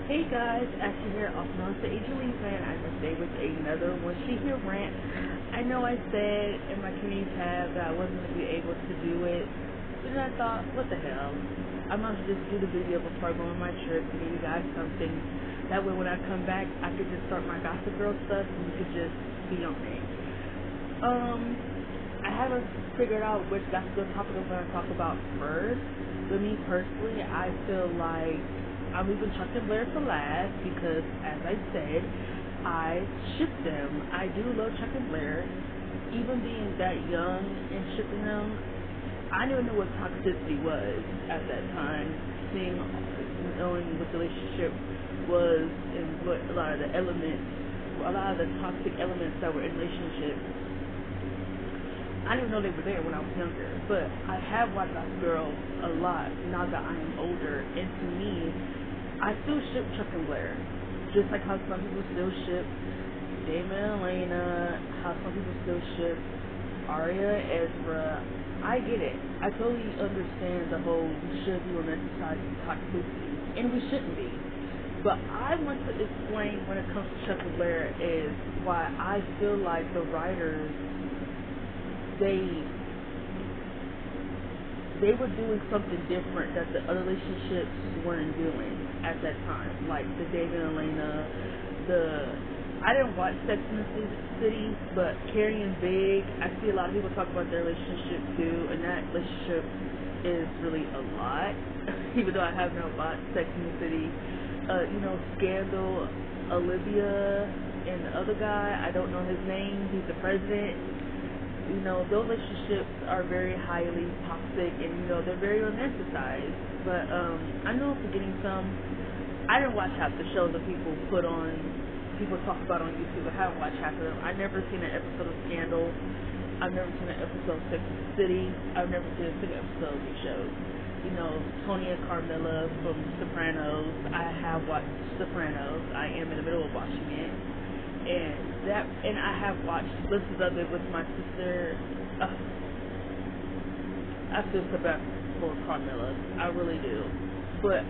Hey guys, Ashley here, also known as the AJ fan. I'm today with another When She Here rant. I know I said in my community tab that I wasn't going to be able to do it, but then I thought, what the hell? I might as well just do the video before I go on my trip to give you guys something. That way when I come back, I could just start my Gossip Girl stuff and you could just be on it. I haven't figured out which Gossip Girl topic I'm going to talk about first. But me personally, I feel like I'm leaving Chuck and Blair for last because, as I said, I ship them. I do love Chuck and Blair. Even being that young and shipping them, I didn't know what toxicity was at that time. Knowing what the relationship was and what a lot of the toxic elements that were in relationships. I didn't know they were there when I was younger, but I have watched Gossip Girl a lot now that I am older, and to me, I still ship Chuck and Blair, just like how some people still ship Damon and Elena, how some people still ship Arya and Ezra. I get it. I totally understand the whole should be romanticizing toxicity, and we shouldn't be. But I want to explain when it comes to Chuck and Blair is why I feel like the writers, they were doing something different that the other relationships weren't doing at that time. Like the David and Elena, I didn't watch Sex and the City, but Carrie and Big, I see a lot of people talk about their relationship too, and that relationship is really a lot. Even though I have not watched Sex and the City, Scandal, Olivia, and the other guy, I don't know his name, he's the president. Those relationships are very highly toxic and, they're very romanticized. But I know I'm forgetting some. I didn't watch half the shows that people talk about on YouTube. I haven't watched half of them. I've never seen an episode of Scandal. I've never seen an episode of Sex and the City. I've never seen a single episode of these shows. Tony and Carmilla from Sopranos. I have watched Sopranos. I am in the middle of watching it. And I have watched glimpses of it with my sister. I feel so bad for Carmilla. I really do. But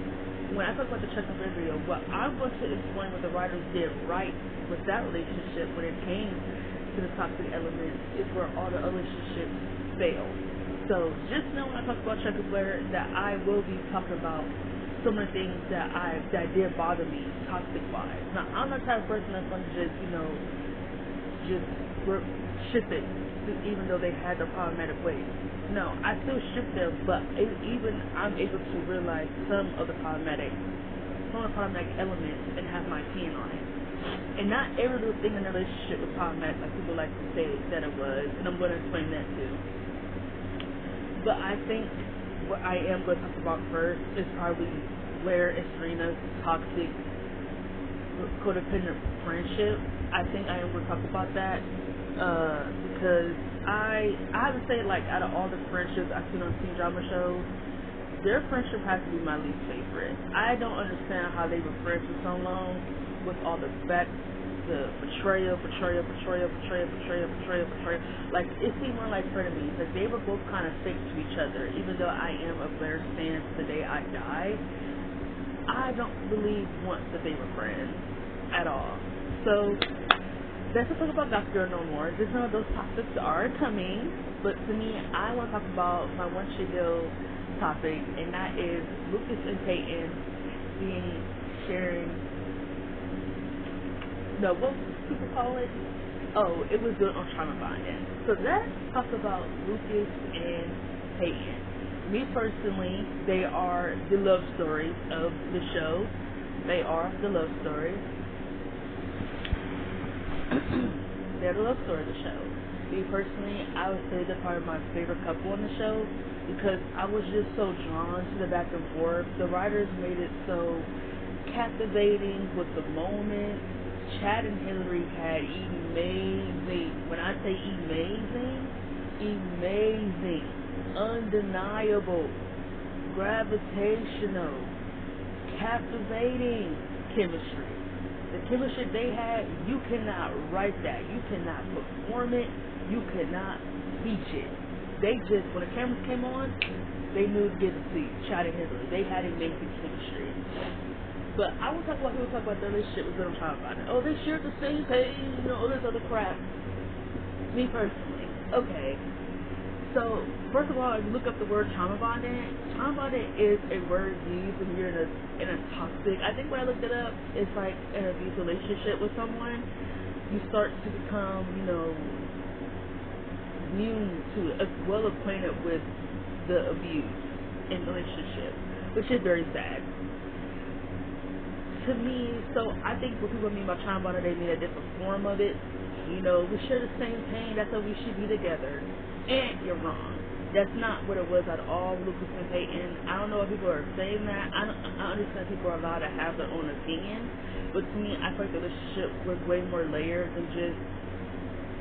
when I talk about the Chuck and Blair video, what I'm going to explain what the writers did right with that relationship when it came to the toxic elements is where all the other relationships failed. So just know when I talk about Chuck and Blair that I will be talking about some of the things that did bother me, toxic wise. Now I'm the type of person that's going to just ship it, even though they had their problematic ways. No, I still ship them, but even I'm able to realize some of the problematic elements and have my opinion on it. And not every little thing in the relationship was problematic, like people like to say that it was, and I'm going to explain that too. But I think what I am going to talk about first is probably Blair and Serena's toxic codependent friendship. I think I am going to talk about that because I have to say, like, out of all the friendships I've seen on teen drama shows, their friendship has to be my least favorite. I don't understand how they were friends for so long with all the betrayal. Like, it seemed more like frenemies. Like, they were both kind of fake to each other. Even though I am a Blair stan to the day I die, I don't believe once that they were friends at all. So, let's not talk about Gossip Girl no more. Just know those topics are coming. But to me, I want to talk about my One Shit Deal topic, and that is Lucas and Peyton what people call it? Oh, it was good on Trying to Find It. So let's talk about Lucas and Peyton. Me personally, they are the love stories of the show. They are the love stories. They're the love story of the show. Me personally, I would say they're probably my favorite couple on the show because I was just so drawn to the back and forth. The writers made it so captivating with the moments. Chad and Hillary had amazing, when I say amazing, undeniable, gravitational, captivating chemistry. The chemistry they had, you cannot write that. You cannot perform it. You cannot teach it. They just, when the cameras came on, they knew to get to see Chad and Hillary. They had amazing chemistry. But I will talk about people talk about their relationship with them child bonding. Oh, they share the same page, all this other crap. Me personally, okay. So first of all, if you look up the word trauma bonding. Trauma bonding is a word used when you're in a toxic. I think when I looked it up, it's like an abusive relationship with someone. You start to become, immune to, well acquainted with the abuse in the relationship, which is very sad. To me, so I think what people mean by trauma bonding, they mean a different form of it. We share the same pain, that's why we should be together. And you're wrong. That's not what it was at all, Lucas and Peyton. I don't know if people are saying that. I understand people are allowed to have their own opinion, but to me, I feel like the relationship was way more layered than just,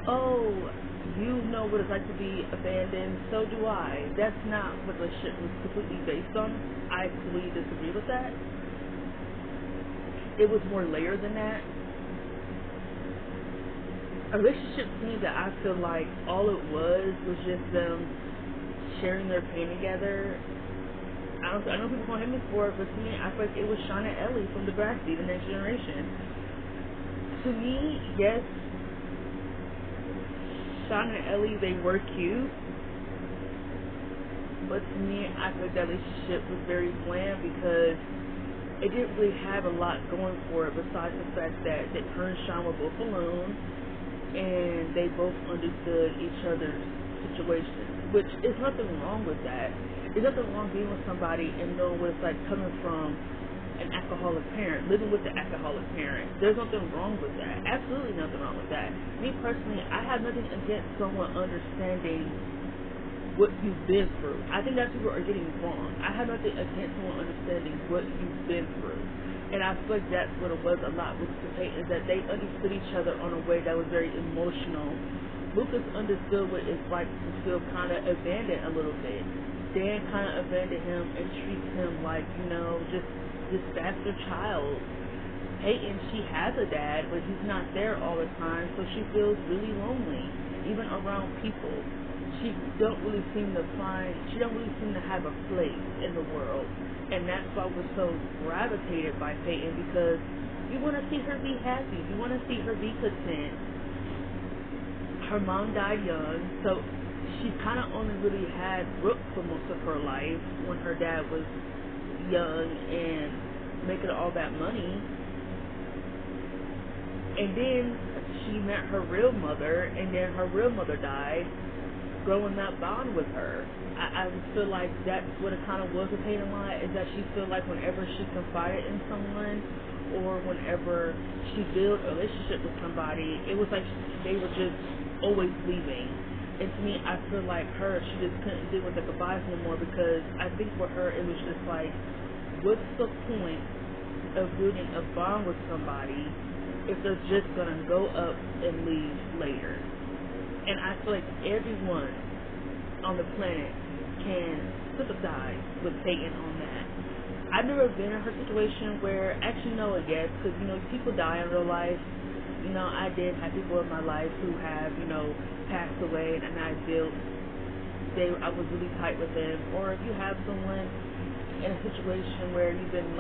oh, you know what it's like to be abandoned, so do I. That's not what the relationship was completely based on. I completely disagree with that. It was more layered than that. A relationship to me that I feel like all it was just them sharing their pain together. I know people call him for it, but to me, I feel like it was Sean and Ellie from Degrassi, The Next Generation. To me, yes, Sean and Ellie, they were cute, but to me, I feel like that relationship was very bland because it didn't really have a lot going for it besides the fact that her and Sean were both alone and they both understood each other's situation, which is nothing wrong with that. There's nothing wrong being with somebody and knowing what it's like coming from an alcoholic parent, living with the alcoholic parent. There's nothing wrong with that. Absolutely nothing wrong with that. Me personally, I have nothing against someone understanding what you've been through. I think that's what people are getting wrong. I have nothing against someone understanding what you've been through. And I feel like that's what it was a lot with the Peyton, is that they understood each other on a way that was very emotional. Lucas understood what it's like to feel kind of abandoned a little bit. Dan kind of abandoned him and treats him like, just this bastard child. Peyton, she has a dad, but he's not there all the time, so she feels really lonely, even around people. She don't really seem to have a place in the world. And that's why we're so gravitated by Peyton, because you want to see her be happy. You want to see her be content. Her mom died young, so she kind of only really had Brooke for most of her life when her dad was young and making all that money. And then she met her real mother, and then her real mother died, growing that bond with her. I feel like that's what it kind of was with Peyton a lot, is that she feel like whenever she confided in someone or whenever she built a relationship with somebody, it was like they were just always leaving. And to me, I feel like she just couldn't deal with the goodbyes no more, because I think for her it was just like, what's the point of building a bond with somebody if they're just going to go up and leave later? And I feel like everyone on the planet can sympathize with Peyton on that. I've never been in her situation where, actually no, I guess, because, people die in real life. I did have people in my life who have, passed away, and I was really tight with them. Or if you have someone in a situation where you've been,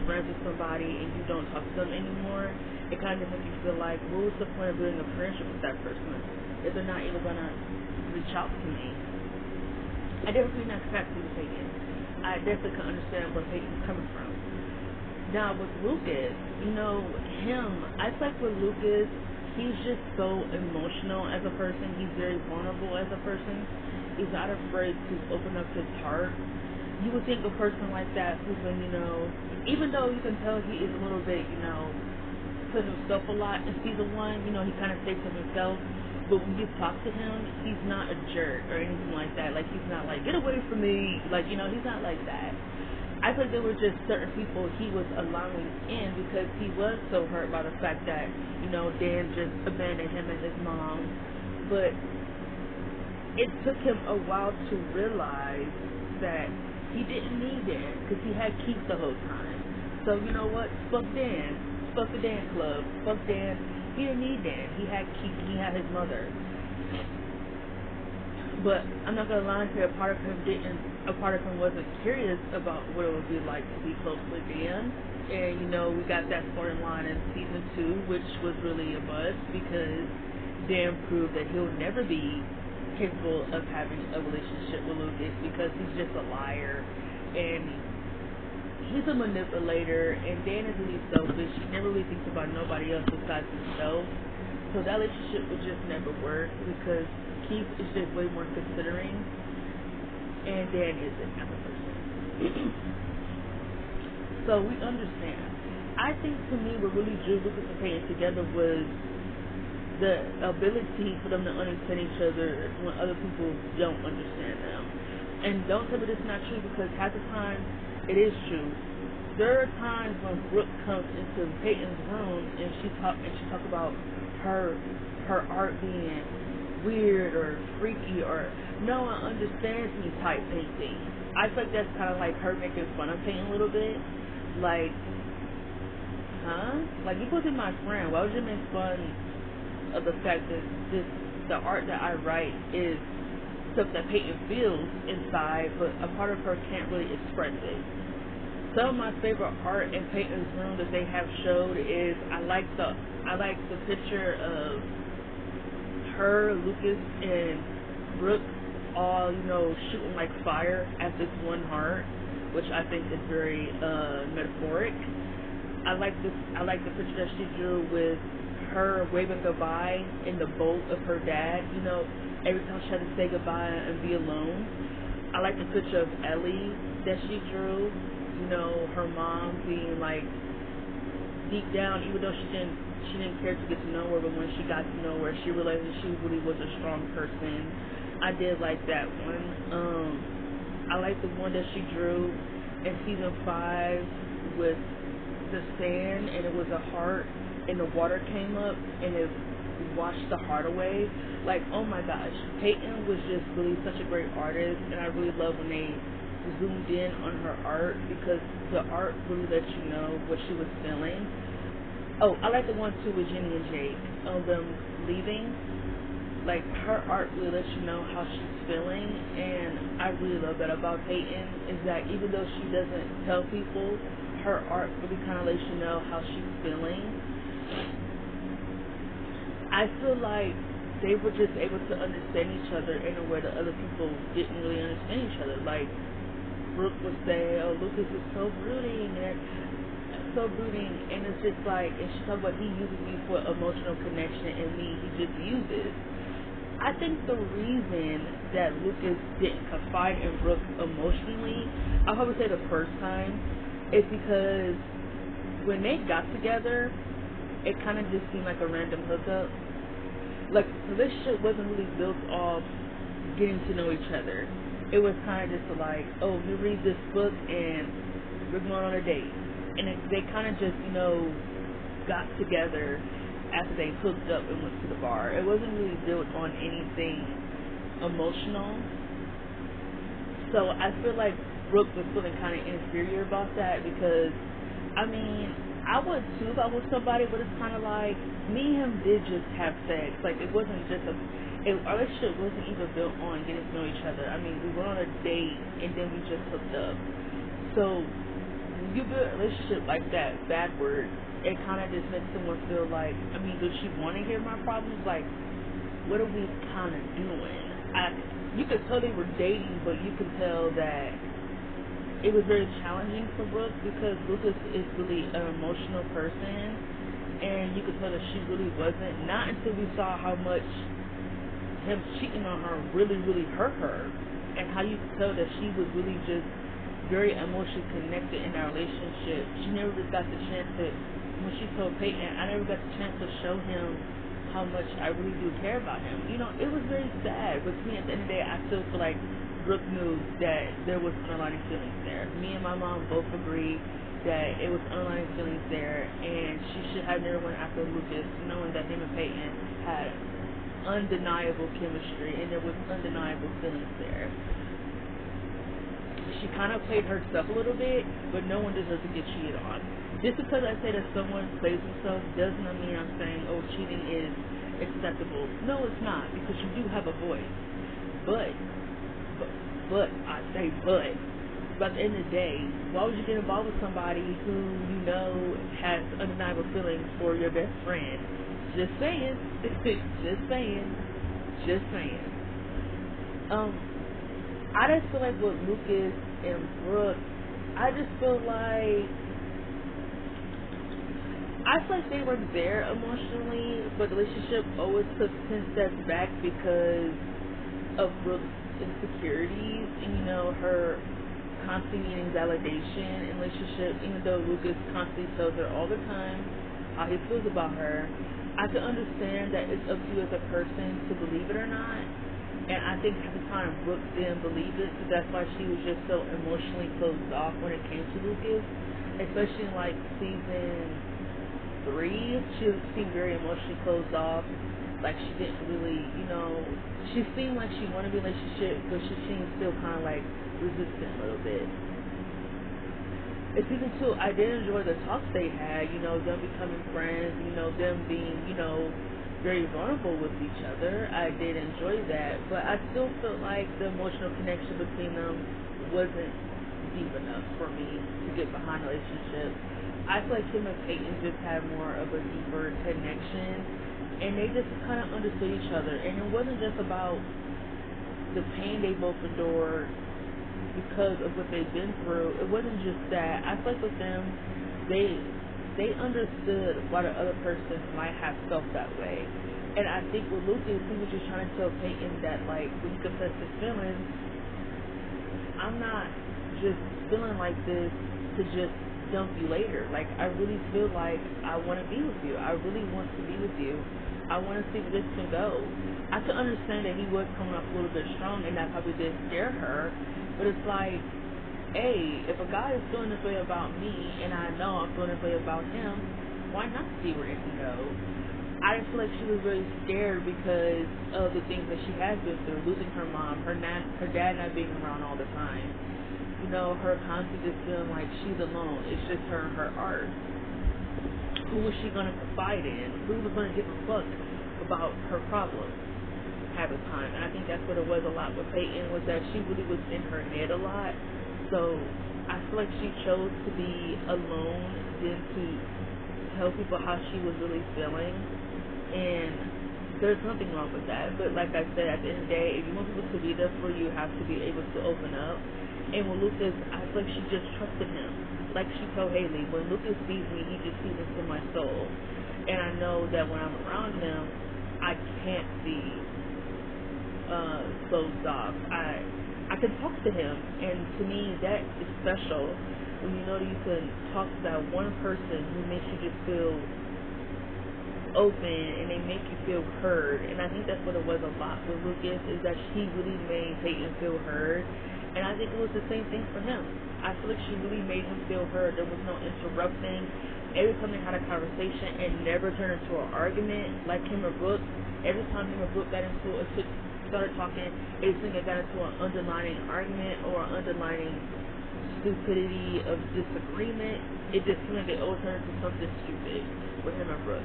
friends with somebody and you don't talk to them anymore, it kind of makes you feel like, what was the point of building a friendship with that person if they're not even going to reach out to me? I definitely not capacity with Peyton. I definitely can understand where Peyton's coming from. Now, with Lucas, I feel like with Lucas, he's just so emotional as a person. He's very vulnerable as a person. He's not afraid to open up his heart. You would think a person like that who's been, even though you can tell he is a little bit, put himself a lot in season one, he kind of stays to himself. But when you talk to him, he's not a jerk or anything like that. Like, he's not like, get away from me. Like, he's not like that. I think there were just certain people he was allowing in because he was so hurt by the fact that, Dan just abandoned him and his mom. But it took him a while to realize that he didn't need Dan because he had Keith the whole time. So, you know what? Fuck Dan. Fuck the Dan Club. Fuck Dan. He didn't need Dan. He had Keith. He had his mother. But I'm not gonna lie and say a part of him didn't a part of him wasn't curious about what it would be like to be close with Dan. And, you know, we got that storyline in season 2, which was really a buzz because Dan proved that he'll never be capable of having a relationship with Lucas because he's just a liar and he's a manipulator, and Dan is really selfish. He never really thinks about nobody else besides himself. So that relationship would just never work because Keith is just way more considering and Dan isn't as a person. So we understand. I think to me what really drew Lucas and Peyton together was the ability for them to understand each other when other people don't understand them. And don't tell me this is not true because half the time it is true. There are times when Brooke comes into Peyton's room and she talk about her art being weird or freaky or no one understands me type painting. I feel like that's kind of like her making fun of Peyton a little bit. Like, huh? Like, you're supposed to be my friend. Why would you make fun of the fact that the art that I write is stuff that Peyton feels inside, but a part of her can't really express it. Some of my favorite art in Peyton's room that they have showed is I like the picture of her, Lucas, and Brooke all, you know, shooting like fire at this one heart, which I think is very metaphoric. I like the picture that she drew with her waving goodbye in the boat of her dad, you know, every time she had to say goodbye and be alone. I like the picture of Ellie that she drew, you know, her mom being like deep down, even though she didn't care to get to know her, but when she got to know her, she realized that she really was a strong person. I did like that one. I like the one that she drew in season 5 with the sand, and it was a heart, and the water came up, and it washed the heart away. Like, oh my gosh, Peyton was just really such a great artist, and I really love when they zoomed in on her art because the art really lets you know what she was feeling. Oh, I like the one too with Jenny and Jake of them leaving. Like, her art really lets you know how she's feeling, and I really love that about Peyton, is that even though she doesn't tell people, her art really kind of lets you know how she's feeling. I feel like they were just able to understand each other in a way that other people didn't really understand each other. Like, Brooke would say, oh, Lucas is so brooding, and it's just like, and she talked about he uses me for emotional connection, and me, he just uses. I think the reason that Lucas didn't confide in Brooke emotionally, I'll probably say the first time, is because when they got together, it kind of just seemed like a random hookup. Like, the relationship wasn't really built off getting to know each other. It was kind of just like, oh, you read this book and we're going on a date. And they kind of just, you know, got together after they hooked up and went to the bar. It wasn't really built on anything emotional. So I feel like Brooke was feeling kind of inferior about that because, I mean, I would too if I was somebody, but it's kind of like, me and him did just have sex. Like, it wasn't just our relationship wasn't even built on getting to know each other. I mean, we went on a date and then we just hooked up. So when you build a relationship like that backwards, it kind of just makes someone feel like, I mean, does she want to hear my problems? Like, what are we kind of doing? You could tell they were dating, but you could tell that it was very challenging for Brooke because Lucas is really an emotional person, and you could tell that she really wasn't. Not until we saw how much him cheating on her really, really hurt her, and how you could tell that she was really just very emotionally connected in our relationship. She never just got the chance to, when she told Peyton, I never got the chance to show him how much I really do care about him. You know, it was very sad, but to me, at the end of the day, I still feel like Brooke knew that there was underlying feelings there. Me and my mom both agreed that it was underlying feelings there, and she should have never went after Lucas, knowing that him and Peyton had undeniable chemistry, and there was undeniable feelings there. She kind of played herself a little bit, but no one deserves to get cheated on. Just because I say that someone plays themselves doesn't mean I'm saying, oh, cheating is acceptable. No, it's not, because you do have a voice. But But I say but. But at the end of the day, why would you get involved with somebody who you know has undeniable feelings for your best friend? Just saying. Just saying. Just saying. I just feel like with Lucas and Brooke, I just feel like they were there emotionally, but the relationship always took 10 steps back because of Brooke's insecurities and, you know, her constantly needing validation in relationship, even though Lucas constantly tells her all the time how he feels about her. I can understand that it's up to you as a person to believe it or not, and I think at the time Brooke didn't believe it, so that's why she was just so emotionally closed off when it came to Lucas, especially in like season 3. She seemed very emotionally closed off, like she didn't really, you know, she seemed like she wanted a relationship, but she seemed still kind of like resistant a little bit. In season 2, I did enjoy the talks they had, you know, them becoming friends, you know, them being, you know, very vulnerable with each other. I did enjoy that, but I still felt like the emotional connection between them wasn't deep enough for me to get behind the relationship. I feel like him and Peyton just had more of a deeper connection, and they just kind of understood each other, and it wasn't just about the pain they both endured because of what they've been through. It wasn't just that. I feel like with them, they understood why the other person might have felt that way. And I think with Lucas, he was just trying to tell Peyton that, like, when you confess his feelings, I'm not just feeling like this to just dump you later. Like, I really feel like I want to be with you. I really want to be with you. I want to see where this can go. I can understand that he was coming off a little bit strong, and that probably did scare her. But it's like, hey, if a guy is feeling this way about me, and I know I'm feeling this way about him, why not see where it can go? I just feel like she was really scared because of the things that she has been through, losing her mom, her dad not being around all the time. You know, her constantly just feeling like she's alone. It's just her and her art. Who was she going to confide in? Who was going to give a fuck about her problems half the time? And I think that's what it was a lot with Peyton, was that she really was in her head a lot. So I feel like she chose to be alone than to tell people how she was really feeling. And there's nothing wrong with that. But like I said, at the end of the day, if you want people to be there for you, you have to be able to open up. And with Lucas, I feel like she just trusted him. Like she told Haley, when Lucas sees me, he just sees into my soul. And I know that when I'm around him, I can't be closed off. I can talk to him, and to me, that is special. When you know that you can talk to that one person who makes you just feel open, and they make you feel heard. And I think that's what it was a lot with Lucas, is that she really made Peyton feel heard. And I think it was the same thing for him. I feel like she really made him feel heard. There was no interrupting. Every time they had a conversation, it never turned into an argument like him or Brooke. Every time him or Brooke got into started talking, it seemed like got into an underlining argument or an underlining stupidity of disagreement. It just seemed like it always turned into something stupid with him and Brooke.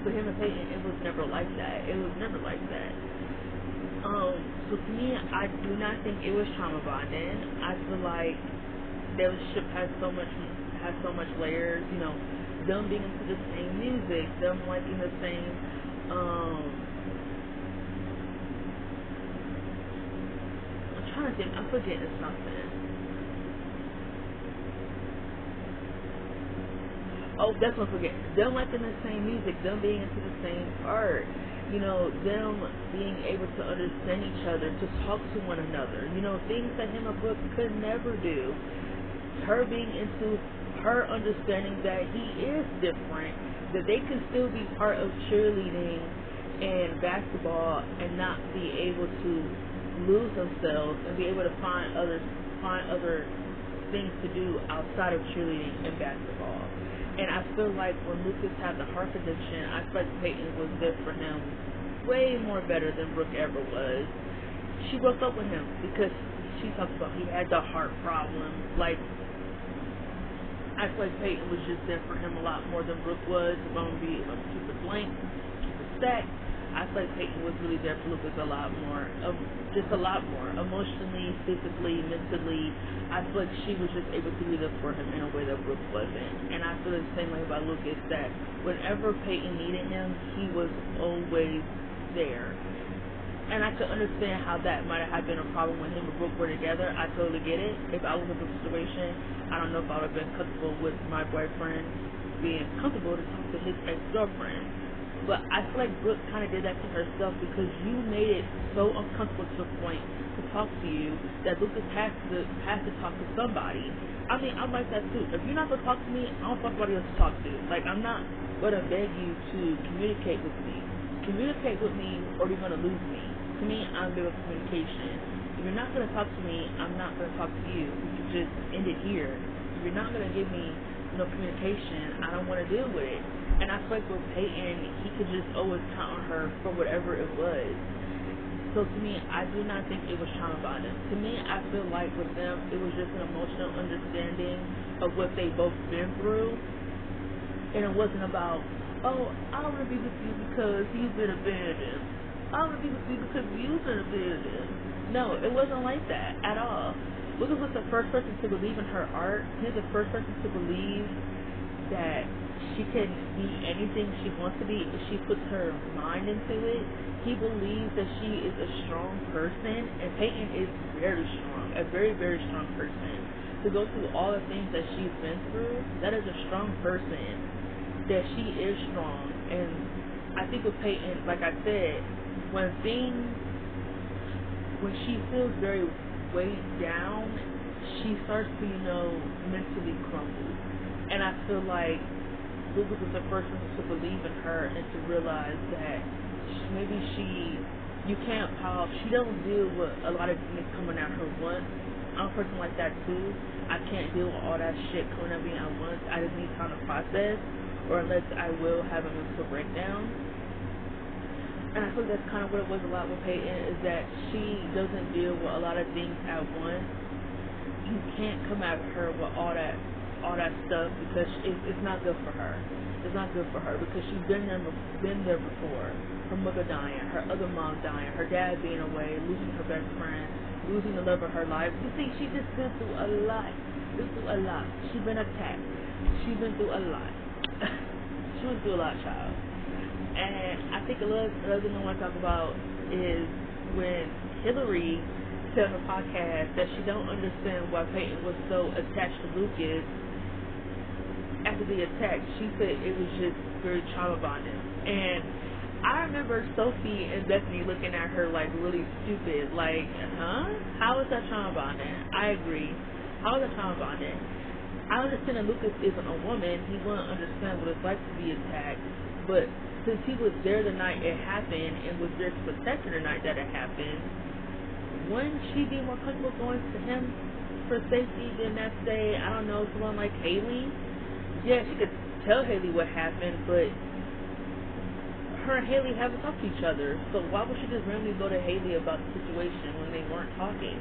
With him and Peyton, it was never like that. It was never like that. So to me, I do not think it was trauma bonding. I feel like their relationship has so much layers. You know, them being into the same music, them liking the same. I'm trying to think. I'm forgetting something. Oh, that's what I'm forgetting. Them liking the same music, them being into the same art. You know, them being able to understand each other, to talk to one another. You know, things that him and Brooke could never do. Her being into her understanding that he is different, that they can still be part of cheerleading and basketball and not be able to lose themselves and be able to find other things to do outside of cheerleading and basketball. And I feel like when Lucas had the heart condition, I feel like Peyton was there for him way more better than Brooke ever was. She broke up with him because she talked about he had the heart problem. Like, I feel like Peyton was just there for him a lot more than Brooke was. If I'm keep it blank, keep it stacked, I feel like Peyton was really there for Lucas a lot more, just a lot more, emotionally, physically, mentally. I feel like she was just able to be there for him in a way that Brooke wasn't. And I feel the same way about Lucas, that whenever Peyton needed him, he was always there. And I could understand how that might have been a problem when him and Brooke were together. I totally get it. If I was in the situation, I don't know if I would have been comfortable with my boyfriend being comfortable to talk to his ex-girlfriend. But I feel like Brooke kind of did that to herself, because you made it so uncomfortable to the point to talk to you that Lucas has to talk to somebody. I mean, I'm like that too. If you're not going to talk to me, I don't find somebody else to talk to. Like, I'm not going to beg you to communicate with me. Communicate with me or you're going to lose me. To me, I'm big with communication. If you're not going to talk to me, I'm not going to talk to you. We can just end it here. If you're not going to give me no communication, I don't want to deal with it. And I feel like with Peyton, he could just always count on her for whatever it was. So to me, I do not think it was trauma bonding. To me, I feel like with them, it was just an emotional understanding of what they both been through. And it wasn't about, oh, I don't want to be with you because he's been abandoned. I want to be with you because you've been abandoned. No, it wasn't like that at all. Lucas was the first person to believe in her art. He's the first person to believe that she can be anything she wants to be if she puts her mind into it. He believes that she is a strong person, and Peyton is very strong, a very, very strong person. To go through all the things that she's been through, that is a strong person, that she is strong. And I think with Peyton, like I said, when she feels very weighed down, she starts to, mentally crumble. And I feel like Lucas was the first person to believe in her and to realize that you can't pile. She don't deal with a lot of things coming at her once. I'm a person like that too. I can't deal with all that shit coming at me at once. I just need time to process, or unless I will have a mental breakdown. And I feel that's kind of what it was a lot with Peyton, is that she doesn't deal with a lot of things at once. You can't come at her with all that stuff, because it's not good for her. It's not good for her, because she's been there before. Her mother dying, her other mom dying, her dad being away, losing her best friend, losing the love of her life. You see, she just been through a lot. She's been attacked. She's been through a lot. She went through a lot, child. And I think another thing I want to talk about is when Hillary said on the podcast that she don't understand why Peyton was so attached to Lucas after the attack. She said it was just very trauma bonding. And I remember Sophie and Bethany looking at her like really stupid, like, huh? How is that trauma bonding? I agree. How is that trauma bonding? I understand that Lucas isn't a woman. He wouldn't understand what it's like to be attacked. But since he was there the night it happened and was there to protect her the night that it happened, wouldn't she be more comfortable going to him for safety than that, say, I don't know, someone like Haley? Yeah, she could tell Haley what happened, but her and Haley haven't talked to each other. So why would she just randomly go to Haley about the situation when they weren't talking?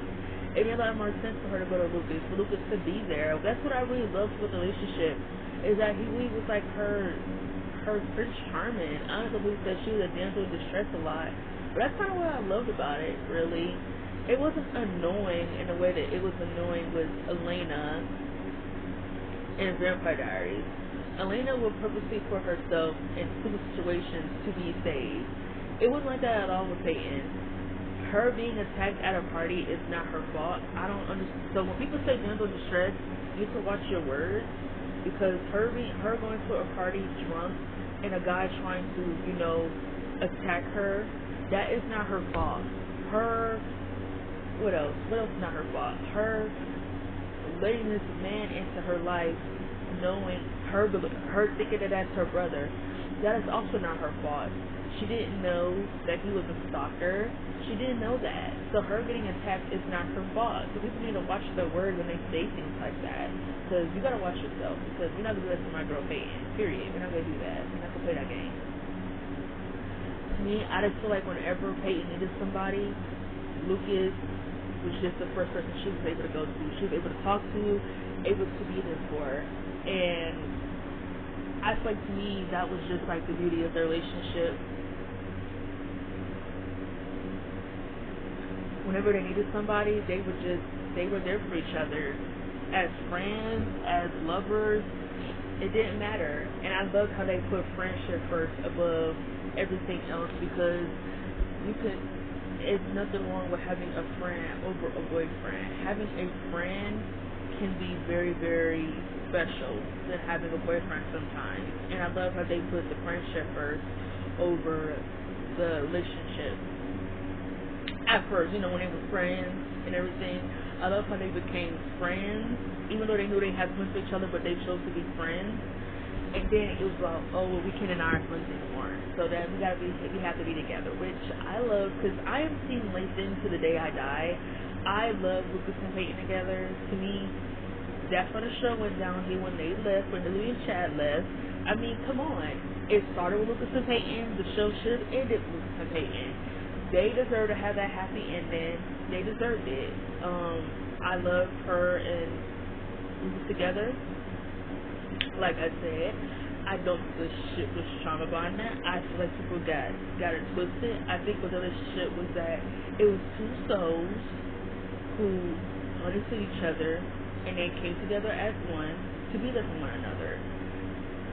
It made a lot more sense for her to go to Lucas, but Lucas could be there. That's what I really loved with the relationship, is that he really was like her Prince Charming. I honestly believe that she was a damsel in distress a lot. But that's kind of what I loved about it, really. It wasn't annoying in a way that it was annoying with Elena in Vampire Diaries. Elena would purposely put herself in stupid situations to be saved. It wasn't like that at all with Peyton. Her being attacked at a party is not her fault. I don't understand. So when people say damsel in distress, you need to watch your words, because her going to a party drunk and a guy trying to, attack her, that is not her fault. What else is not her fault? Her letting this man into her life, knowing her thinking that that's her brother, that is also not her fault. She didn't know that he was a stalker. She didn't know that. So her getting attacked is not her fault. So people need to watch their words when they say things like that. Because you got to watch yourself. Because we're not going to do that to my girl Peyton. Period. We're not going to do that. We're not going to play that game. To me, I just feel like whenever Peyton needed somebody, Lucas was just the first person she was able to go to. She was able to talk to, able to be there for her. And I feel like, to me, that was just like the beauty of their relationship. whenever they needed somebody, they were there for each other. As friends, as lovers, it didn't matter. And I loved how they put friendship first above everything else, because you could, it's nothing wrong with having a friend over a boyfriend. Having a friend can be very, very special than having a boyfriend sometimes. And I love how they put the friendship first over the relationship. At first, when they were friends and everything, I love how they became friends, even though they knew they had friends with each other, but they chose to be friends. And then it was like, oh, well, we can't deny our friends anymore, so then we have to be together, which I love, because I am seeing Lathan to the day I die. I love Lucas and Peyton together. To me, that's when the show went downhill, when they left, when Hillary and Chad left. I mean, come on. It started with Lucas and Peyton. The show should have ended with Lucas and Peyton. They deserve to have that happy ending. They deserved it. I love her and Lucas together. Like I said, I don't think the shit was trauma bonding. I feel like people got it twisted. I think what the relationship was that it was two souls who understood each other, and they came together as one to be there for one another.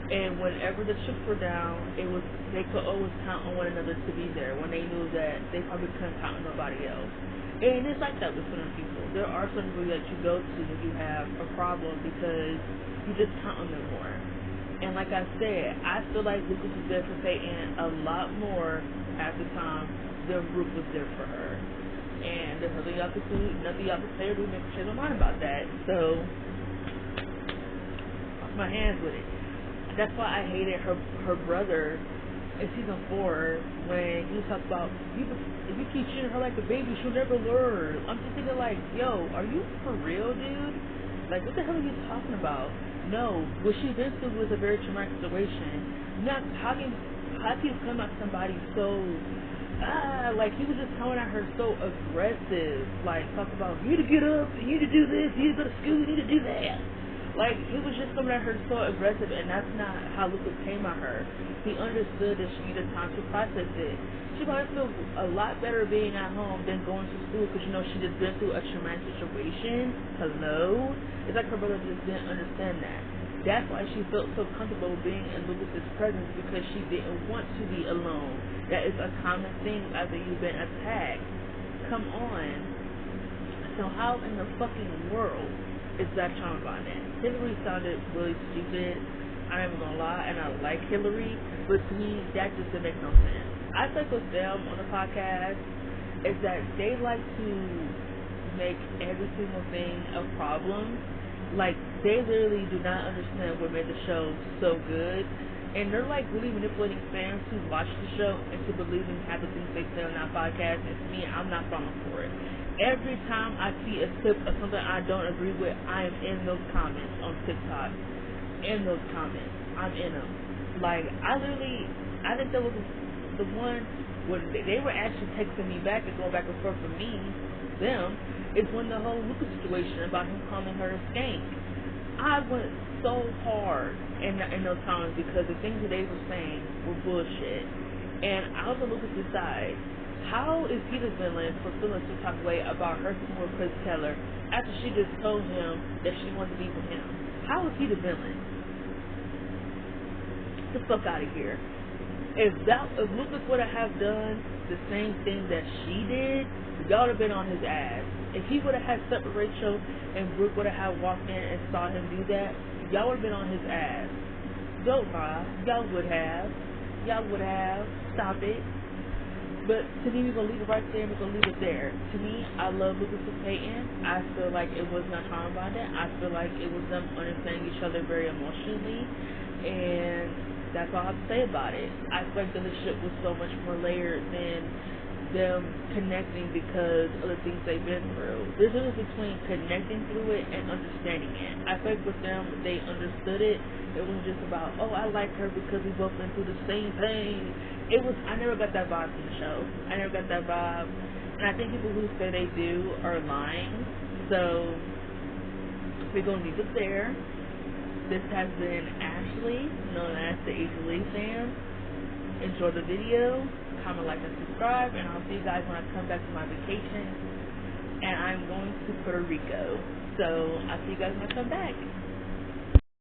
And whenever the chips were down, they could always count on one another to be there when they knew that they probably couldn't count on nobody else. And it's like that with certain people. There are certain people that you go to when you have a problem, because you just count on them more. And like I said, I feel like Lucas was there for Peyton a lot more at the time than Brooke was there for her. And there's nothing y'all could do, nothing y'all could say or do to make her change her mind about that. So, wash my hands with it. That's why I hated her brother in season 4 when he talked about, if you keep treating her like a baby, she'll never learn. I'm just thinking like, yo, are you for real, dude? Like, what the hell are you talking about? No, what she been through was a very traumatic situation. Not how can you come at somebody so like he was just coming at her so aggressive, like talk about, you need to get up, you need to do this, you need to go to school, you need to do that. Like, he was just coming at her so aggressive, and that's not how Lucas came at her. He understood that she needed time to process it. She probably feels a lot better being at home than going to school, because, she just been through a traumatic situation. Hello? It's like her brother just didn't understand that. That's why she felt so comfortable being in Lucas's presence, because she didn't want to be alone. That is a common thing after you've been attacked. Come on. So how in the fucking world is that trauma bonding? Hillary sounded really stupid. I'm not even gonna lie, and I like Hillary, but to me, that just didn't make no sense. I think with them on the podcast is that they like to make every single thing a problem. Like, they literally do not understand what made the show so good, and they're like really manipulating fans who watch the show into believing half the things they say on that podcast. And to me, I'm not falling for it. Every time I see a clip of something I don't agree with, I am in those comments on TikTok. In those comments, I'm in them. Like, I think that was the one when they were actually texting me back and going back and forth with them, is when the whole Lucas situation about him calling her a skank. I went so hard in those comments, because the things that they were saying were bullshit. And I was on Lucas' side. How is he the villain for feeling some type of way about her sleeping with Chris Keller after she just told him that she wanted to be with him? How is he the villain? Get the fuck out of here. If Lucas would have done the same thing that she did, y'all would have been on his ass. If he would have had separate Rachel and Brooke would have walked in and saw him do that, y'all would have been on his ass. Don't lie. Y'all would have. Stop it. But to me, we're going to leave it right there, and we're going to leave it there. To me, I love Lucas and Peyton. I feel like it was not trauma bonding. I feel like it was them understanding each other very emotionally, and that's all I have to say about it. I feel like the relationship was so much more layered than them connecting because of the things they've been through. There's a difference between connecting through it and understanding it. I feel like with them, they understood it. It wasn't just about, oh, I like her because we both been through the same thing. I never got that vibe from the show. I never got that vibe. And I think people who say they do are lying. So, we're going to leave it there. This has been Ashley, known as the Ashley Fam. enjoy the video, comment, like, and subscribe, and I'll see you guys when I come back from my vacation. And I'm going to Puerto Rico. So I'll see you guys when I come back.